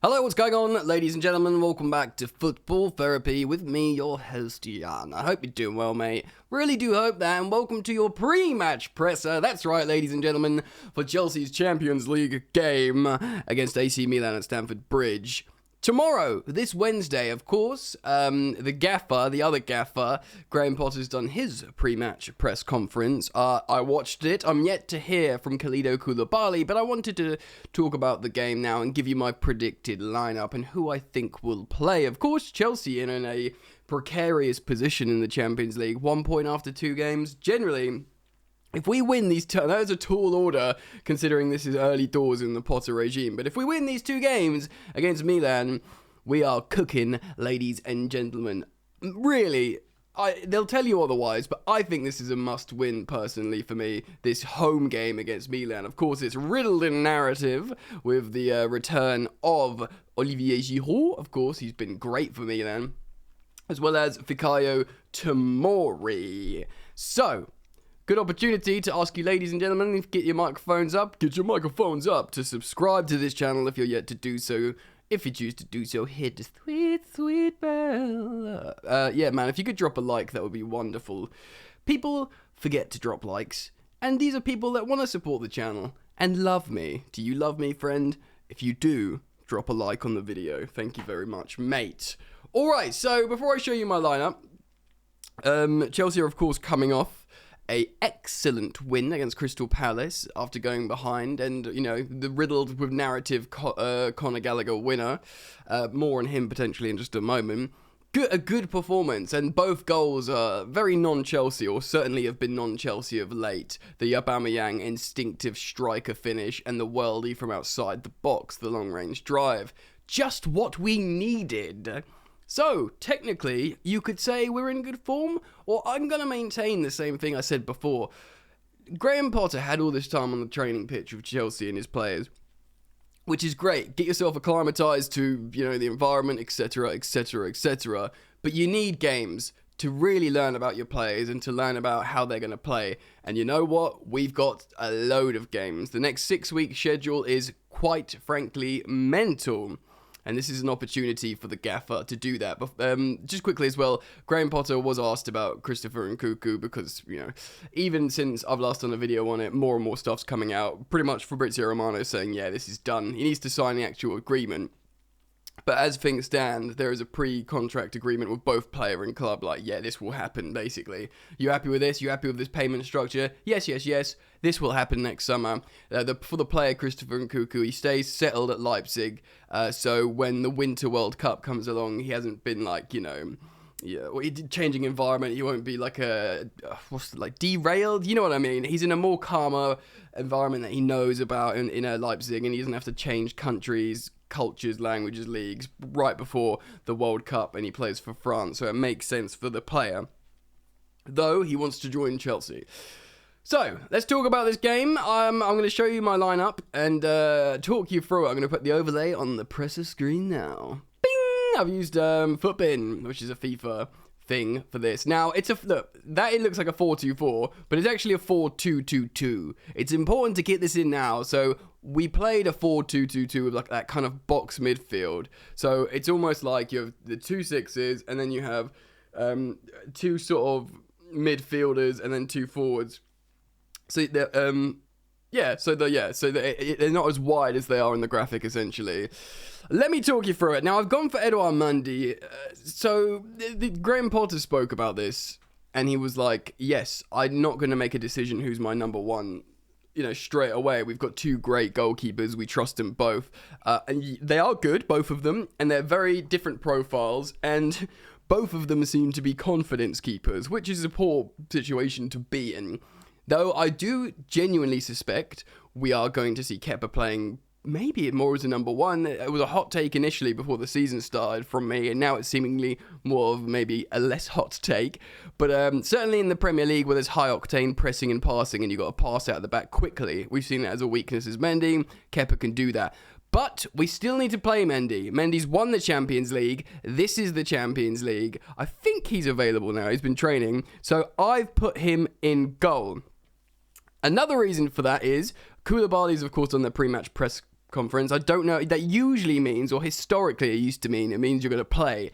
Hello, what's going on, ladies and gentlemen? Welcome back to Football Therapy with me, your host, Jan. I hope you're doing well, mate. Really do hope that, and welcome to your pre-match presser. That's right, ladies and gentlemen, for Chelsea's Champions League game against AC Milan at Stamford Bridge. Tomorrow, this Wednesday, of course, the other gaffer, Graham Potter's done his pre-match press conference. I watched it. I'm yet to hear from Koulibaly, but I wanted to talk about the game now and give you my predicted lineup and who I think will play. Of course, Chelsea in a precarious position in the Champions League. 1 point after 2 games. Generally, if we win these that is a tall order considering this is early doors in the Potter regime. But if we win these 2 games against Milan, we are cooking, ladies and gentlemen. Really, they'll tell you otherwise, but I think this is a must-win personally for me, this home game against Milan. Of course, it's riddled in narrative with the return of Olivier Giroud. Of course, he's been great for Milan, as well as Fikayo Tomori. So, good opportunity to ask you, ladies and gentlemen, get your microphones up. Get your microphones up to subscribe to this channel if you're yet to do so. If you choose to do so, hit the sweet, sweet bell. Yeah, man, if you could drop a like, that would be wonderful. People forget to drop likes, and these are people that want to support the channel and love me. Do you love me, friend? If you do, drop a like on the video. Thank you very much, mate. Alright, so before I show you my lineup, Chelsea are, of course, coming off a excellent win against Crystal Palace after going behind, and the riddled with narrative Conor Gallagher winner. More on him potentially in just a moment. A good performance, and both goals are very non-Chelsea, or certainly have been non-Chelsea of late. The Aubameyang instinctive striker finish and the worldie from outside the box, the long-range drive. Just what we needed. So, technically, you could say we're in good form, or I'm going to maintain the same thing I said before. Graham Potter had all this time on the training pitch with Chelsea and his players, which is great. Get yourself acclimatized to, the environment, etc., etc., etc. But you need games to really learn about your players and to learn about how they're going to play. And you know what? We've got a load of games. The next 6-week schedule is, quite frankly, mental. And this is an opportunity for the gaffer to do that. But just quickly as well, Graham Potter was asked about Christopher Nkunku because, even since I've last done a video on it, more and more stuff's coming out. Pretty much Fabrizio Romano saying, yeah, this is done. He needs to sign the actual agreement. But as things stand, there is a pre-contract agreement with both player and club. Like, yeah, this will happen, basically. You happy with this? You happy with this payment structure? Yes, yes, yes. This will happen next summer. For the player, Christopher Nkunku, he stays settled at Leipzig. So when the Winter World Cup comes along, he hasn't been changing environment. He won't be derailed. You know what I mean? He's in a more calmer environment that he knows about in Leipzig, and he doesn't have to change countries, cultures, languages, leagues right before the World Cup, and he plays for France, so it makes sense for the player, though he wants to join Chelsea. So, let's talk about this game. I'm going to show you my lineup and talk you through it. I'm going to put the overlay on the presser screen now. Bing! I've used Footbin, which is a FIFA thing for this. Now, it looks like a 4-2-4, but it's actually a 4-2-2-2. It's important to get this in now. So we played a 4-2-2-2 with that kind of box midfield. So it's almost like you have the 2 6s, and then you have 2 sort of midfielders and then 2 forwards. So they're they're not as wide as they are in the graphic, essentially. Let me talk you through it. Now, I've gone for Edouard Mundy. Graham Potter spoke about this, and he was like, yes, I'm not going to make a decision who's my number one, straight away. We've got 2 great goalkeepers. We trust them both. And they are good, both of them, and they're very different profiles, and both of them seem to be confidence keepers, which is a poor situation to be in. Though I do genuinely suspect we are going to see Kepa playing maybe more as a number 1. It was a hot take initially before the season started from me, and now it's seemingly more of maybe a less hot take. But certainly in the Premier League, where there's high-octane pressing and passing, and you've got to pass out of the back quickly, we've seen that as a weakness as Mendy. Kepa can do that. But we still need to play Mendy. Mendy's won the Champions League. This is the Champions League. I think he's available now. He's been training. So I've put him in goal. Another reason for that is Koulibaly's, of course, on the pre-match press conference. I don't know. That usually means, or historically it used to mean, it means you're going to play.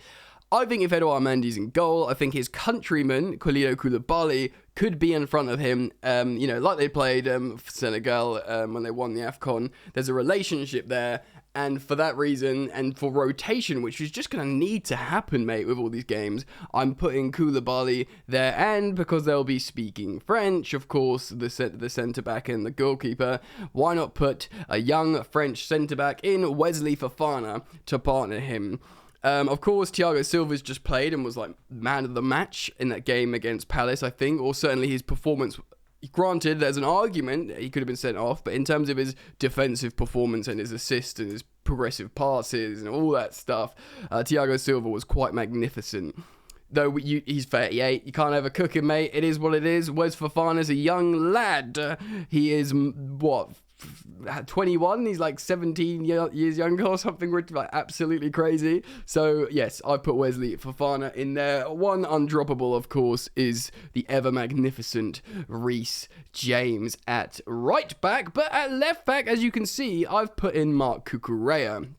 I think if Edouard Mendy's in goal, I think his countryman, Kalidou Koulibaly, could be in front of him, like they played Senegal when they won the AFCON. There's a relationship there, and for that reason, and for rotation, which is just going to need to happen, mate, with all these games, I'm putting Koulibaly there, and because they'll be speaking French, of course, the centre-back and the goalkeeper, why not put a young French centre-back in Wesley Fofana to partner him? Of course, Thiago Silva's just played and was like man of the match in that game against Palace, I think, or certainly his performance. Granted, there's an argument he could have been sent off, but in terms of his defensive performance and his assists and his progressive passes and all that stuff, Thiago Silva was quite magnificent. Though he's 38, you can't ever cook him, mate. It is what it is. Wes Fofana's a young lad. He is, 21? He's like 17 years younger or something, like absolutely crazy. So yes, I put Wesley Fofana in there. One undroppable, of course, is the ever magnificent Reece James at right back, but at left back, as you can see, I've put in Marc Cucurella.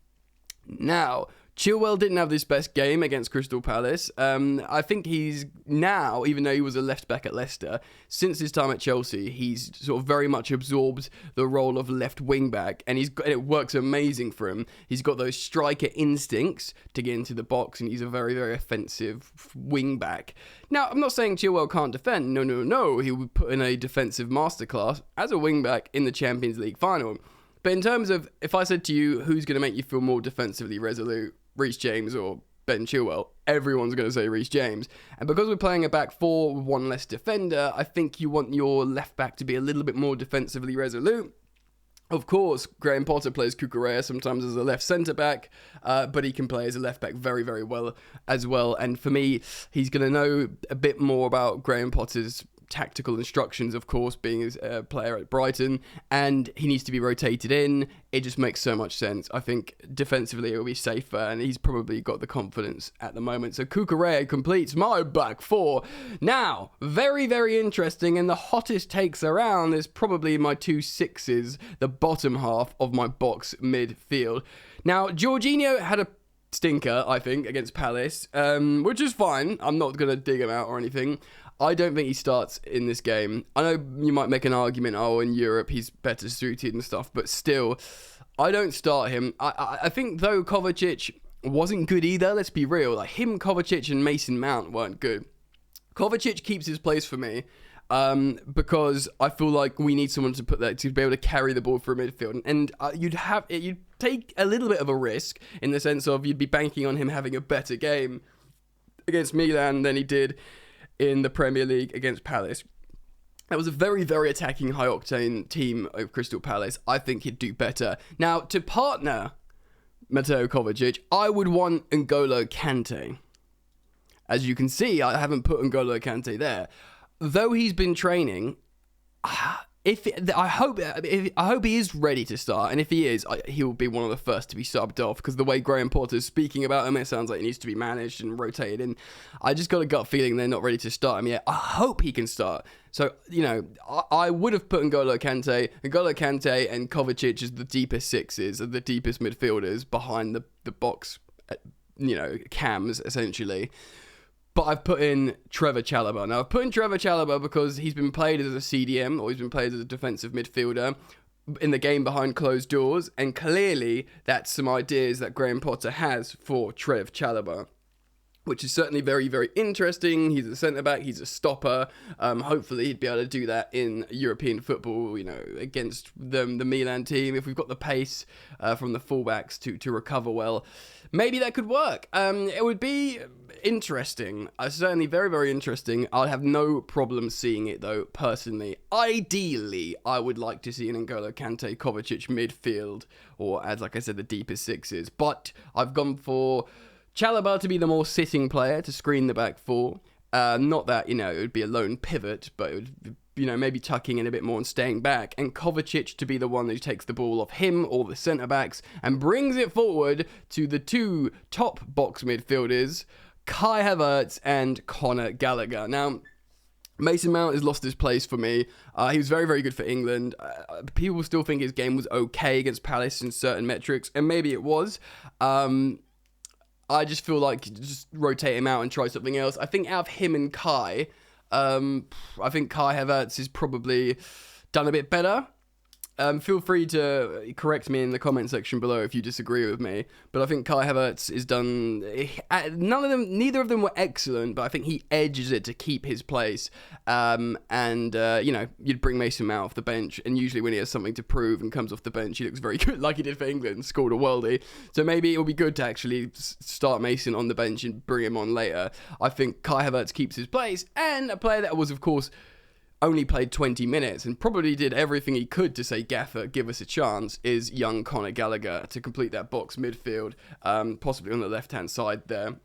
Now, Chilwell didn't have this best game against Crystal Palace. I think he's now, even though he was a left back at Leicester, since his time at Chelsea, he's sort of very much absorbed the role of left wing back, and it works amazing for him. He's got those striker instincts to get into the box, and he's a very, very offensive wing back. Now, I'm not saying Chilwell can't defend. No. He would put in a defensive masterclass as a wing back in the Champions League final. But in terms of, if I said to you, who's going to make you feel more defensively resolute, Reece James or Ben Chilwell, everyone's going to say Reece James. And because we're playing a back four with one less defender, I think you want your left back to be a little bit more defensively resolute. Of course, Graham Potter plays Cucurella sometimes as a left centre-back, but he can play as a left-back very, very well as well. And for me, he's going to know a bit more about Graham Potter's tactical instructions, of course, being a player at Brighton, and he needs to be rotated in. It just makes so much sense. I think defensively it will be safer, and he's probably got the confidence at the moment. So Cucurella completes my back four. Now, very, very interesting, and the hottest takes around is probably my 2 6s, the bottom half of my box midfield. Now, Jorginho had a stinker, I think, against Palace, which is fine. I'm not going to dig him out or anything. I don't think he starts in this game. I know you might make an argument, in Europe he's better suited and stuff, but still, I don't start him. I think, though, Kovacic wasn't good either, let's be real. Like, him, Kovacic, and Mason Mount weren't good. Kovacic keeps his place for me, because I feel like we need someone to be able to carry the ball through midfield, and you'd take a little bit of a risk in the sense of you'd be banking on him having a better game against Milan than he did in the Premier League against Palace. That was a very, very attacking, high-octane team of Crystal Palace. I think he'd do better. Now, to partner Mateo Kovacic, I would want N'Golo Kante. As you can see, I haven't put N'Golo Kante there. Though he's been training, I hope he is ready to start, and if he is, he will be one of the first to be subbed off, because the way Graham Potter's speaking about him, it sounds like he needs to be managed and rotated in. I just got a gut feeling they're not ready to start him yet. I hope he can start. So, I would have put N'Golo Kante and Kovacic as the deepest sixes, the deepest midfielders behind the box, cams, essentially. But I've put in Trevor Chalobah. Now, I've put in Trevor Chalobah because he's been played as a CDM, or he's been played as a defensive midfielder in the game behind closed doors, and clearly that's some ideas that Graham Potter has for Trev Chalobah, which is certainly very, very interesting. He's a centre-back, he's a stopper. Hopefully he'd be able to do that in European football, against the Milan team. If we've got the pace from the fullbacks to recover well, maybe that could work. It would be interesting. Certainly very, very interesting. I'd have no problem seeing it, though, personally. Ideally, I would like to see an N'Golo Kante, Kovacic midfield, or, as like I said, the deepest sixes. But I've gone for Chalobah to be the more sitting player to screen the back four. Not that, it would be a lone pivot, but it would, maybe tucking in a bit more and staying back. And Kovacic to be the one who takes the ball off him or the centre-backs and brings it forward to the 2 top box midfielders, Kai Havertz and Conor Gallagher. Now, Mason Mount has lost his place for me. He was very, very good for England. People still think his game was okay against Palace in certain metrics, and maybe it was. I just feel like just rotate him out and try something else. I think out of him and Kai, I think Kai Havertz is probably done a bit better. Feel free to correct me in the comment section below if you disagree with me. But I think Kai Havertz is done. Neither of them were excellent, but I think he edges it to keep his place. You'd bring Mason Mount off the bench, and usually when he has something to prove and comes off the bench, he looks very good, like he did for England, scored a worldie. So maybe it'll be good to actually start Mason on the bench and bring him on later. I think Kai Havertz keeps his place, and a player that was, of course, only played 20 minutes and probably did everything he could to say, Gaffer, give us a chance, is young Conor Gallagher to complete that box midfield, possibly on the left-hand side there.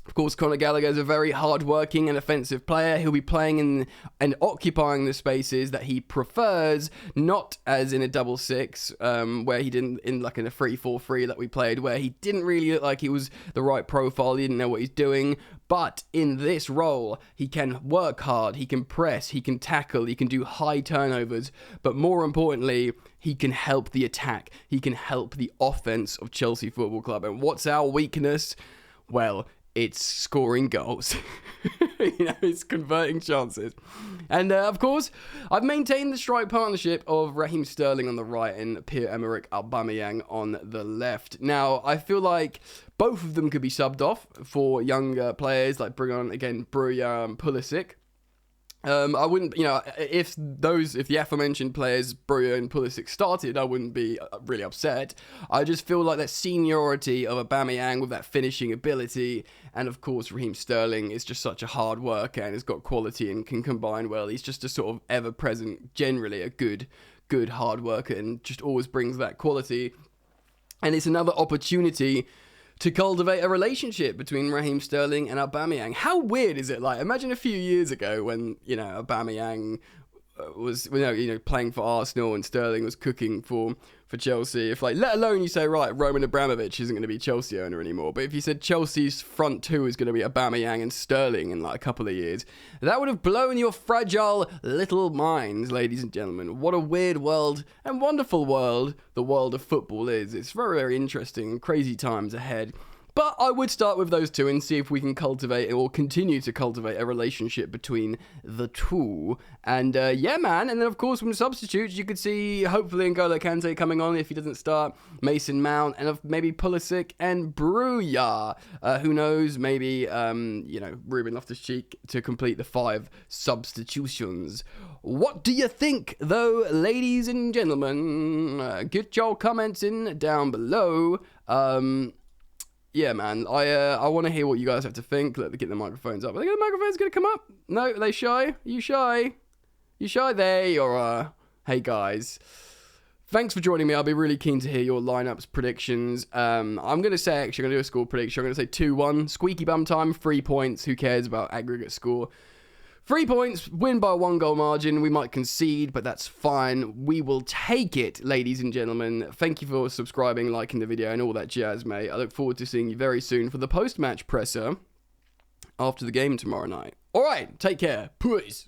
Of course, Conor Gallagher is a very hard-working and offensive player. He'll be playing in and occupying the spaces that he prefers, not as in a double six, where he didn't, in a 3-4-3 that we played, where he didn't really look like he was the right profile, he didn't know what he's doing. But in this role, he can work hard, he can press, he can tackle, he can do high turnovers, but more importantly, he can help the attack, he can help the offense of Chelsea Football Club. And what's our weakness? Well, it's scoring goals. It's converting chances. And of course, I've maintained the strike partnership of Raheem Sterling on the right and Pierre-Emerick Aubameyang on the left. Now, I feel like both of them could be subbed off for younger players, like bring on, again, Bruyere and Pulisic. I wouldn't, if the aforementioned players, Bruyere and Pulisic, started, I wouldn't be really upset. I just feel like that seniority of Aubameyang with that finishing ability, and of course Raheem Sterling is just such a hard worker and has got quality and can combine well. He's just a sort of ever-present, generally a good hard worker, and just always brings that quality. And it's another opportunity to cultivate a relationship between Raheem Sterling and Aubameyang. How weird is it? Like, imagine a few years ago when, Aubameyang was, playing for Arsenal and Sterling was cooking for Chelsea. If, let alone you say, right, Roman Abramovich isn't going to be Chelsea owner anymore. But if you said Chelsea's front two is going to be Aubameyang and Sterling in, a couple of years, that would have blown your fragile little minds, ladies and gentlemen. What a weird world and wonderful world the world of football is. It's very, very interesting and crazy times ahead. But I would start with those two and see if we can cultivate or continue to cultivate a relationship between the two. And yeah, man. And then, of course, from substitutes, you could see hopefully N'Golo Kante coming on if he doesn't start, Mason Mount, and maybe Pulisic and Bruyere. Who knows? Maybe, Ruben Loftus-Cheek to complete the 5 substitutions. What do you think, though, ladies and gentlemen? Get your comments in down below. Yeah, man, I want to hear what you guys have to think. Let me get the microphones up. Are the microphones going to come up? No, are they shy? Are you shy? You shy? There you are. Hey, guys. Thanks for joining me. I'll be really keen to hear your lineups, predictions. I'm going to say, actually, I'm going to do a score prediction. I'm going to say 2-1. Squeaky bum time, 3 points. Who cares about aggregate score? 3 points, win by 1 goal margin. We might concede, but that's fine. We will take it, ladies and gentlemen. Thank you for subscribing, liking the video, and all that jazz, mate. I look forward to seeing you very soon for the post-match presser after the game tomorrow night. All right, take care. Peace.